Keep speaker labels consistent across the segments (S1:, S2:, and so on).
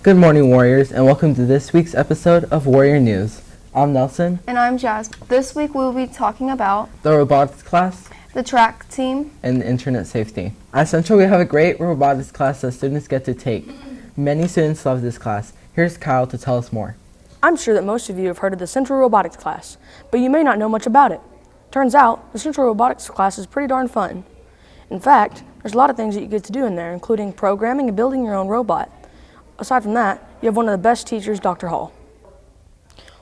S1: Good morning, Warriors, and welcome to this week's episode of Warrior News. I'm Nelson.
S2: And I'm Jasmine. This week we'll be talking about
S1: the robotics class,
S2: the track team,
S1: and internet safety. At Central, we have a great robotics class that students get to take. Many students love this class. Here's Kyle to tell us more.
S3: I'm sure that most of you have heard of the Central Robotics class, but you may not know much about it. Turns out, the Central Robotics class is pretty darn fun. In fact, there's a lot of things that you get to do in there, including programming and building your own robot. Aside from that, you have one of the best teachers, Dr. Hall.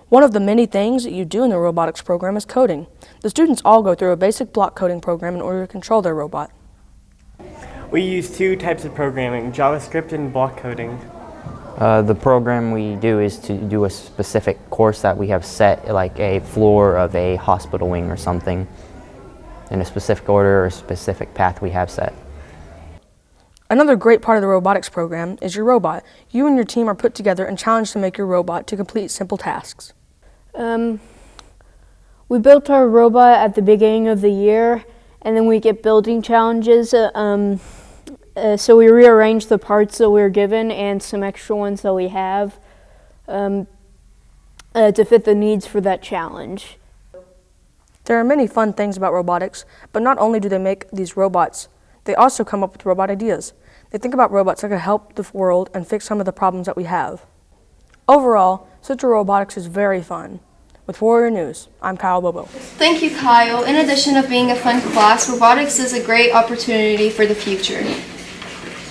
S3: One of the many things that you do in the robotics program is coding. The students all go through a basic block coding program in order to control their robot.
S4: We use two types of programming, JavaScript and block coding.
S5: The program we do is to do a specific course that we have set, like a floor of a hospital wing or something, in a specific order or a specific path we have set.
S3: Another great part of the robotics program is your robot. You and your team are put together and challenged to make your robot to complete simple tasks.
S6: We built our robot at the beginning of the year, and then we get building challenges. So we rearrange the parts that we were given and some extra ones that we have to fit the needs for that challenge.
S3: There are many fun things about robotics, but not only do they make these robots, they also come up with robot ideas. They think about robots that could help the world and fix some of the problems that we have. Overall, Central Robotics is very fun. With Warrior News, I'm Kyle Bobo.
S2: Thank you, Kyle. In addition of being a fun class, robotics is a great opportunity for the future.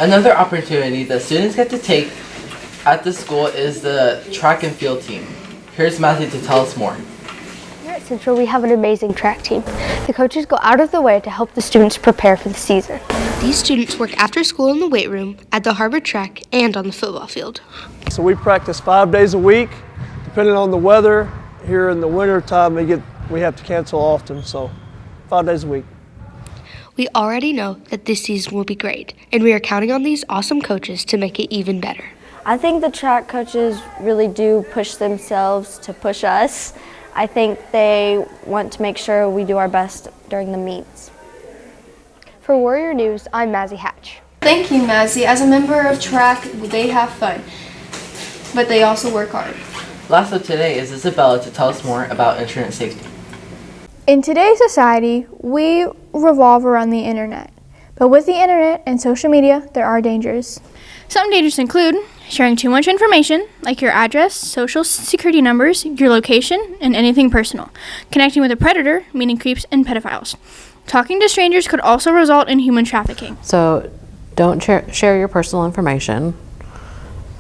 S1: Another opportunity that students get to take at the school is the track and field team. Here's Matthew to tell us more.
S7: Here at Central, we have an amazing track team. The coaches go out of their way to help the students prepare for the season.
S8: These students work after school in the weight room, at the HAR-BER track, and on the football field.
S9: So we practice 5 days a week, depending on the weather. Here in the winter time, we have to cancel often, so 5 days a week.
S8: We already know that this season will be great, and we are counting on these awesome coaches to make it even better.
S10: I think the track coaches really do push themselves to push us. I think they want to make sure we do our best during the meets.
S7: For Warrior News, I'm Mazzy Hatch.
S2: Thank you, Mazzy. As a member of track, they have fun, but they also work hard.
S1: Last up today is Isabella to tell us more about internet safety.
S11: In today's society, we revolve around the internet. But with the internet and social media, there are dangers.
S12: Some dangers include sharing too much information, like your address, social security numbers, your location, and anything personal. Connecting with a predator, meaning creeps and pedophiles. Talking to strangers could also result in human trafficking.
S13: So don't share your personal information.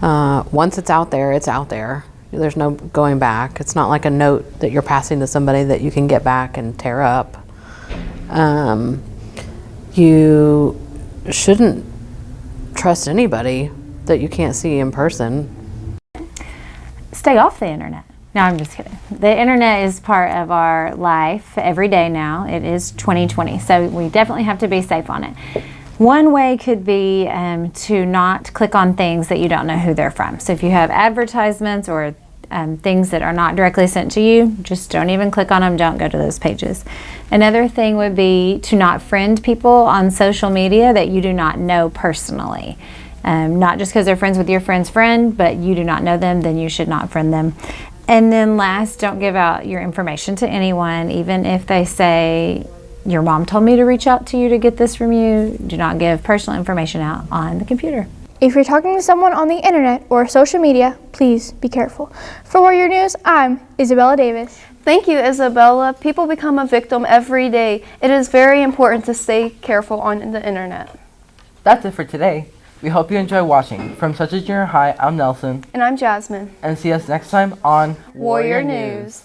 S13: Once it's out there, it's out there. There's no going back. It's not like a note that you're passing to somebody that you can get back and tear up. You shouldn't trust anybody that you can't see in person.
S14: Stay off the internet. No, I'm just kidding. The internet is part of our life every day now. It is 2020, so we definitely have to be safe on it. One way could be to not click on things that you don't know who they're from. So if you have advertisements or things that are not directly sent to you, just don't even click on them, don't go to those pages. Another thing would be to not friend people on social media that you do not know personally. Not just because they're friends with your friend's friend, but you do not know them, then you should not friend them. And then last, don't give out your information to anyone, even if they say, your mom told me to reach out to you to get this from you. Do not give personal information out on the computer.
S11: If you're talking to someone on the internet or social media, please be careful. For Warrior News, I'm Isabella Davis.
S2: Thank you, Isabella. People become a victim every day. It is very important to stay careful on the internet.
S1: That's it for today. We hope you enjoy watching. From Central Junior High, I'm Nelson.
S2: And I'm Jasmine.
S1: And see us next time on
S2: Warrior News.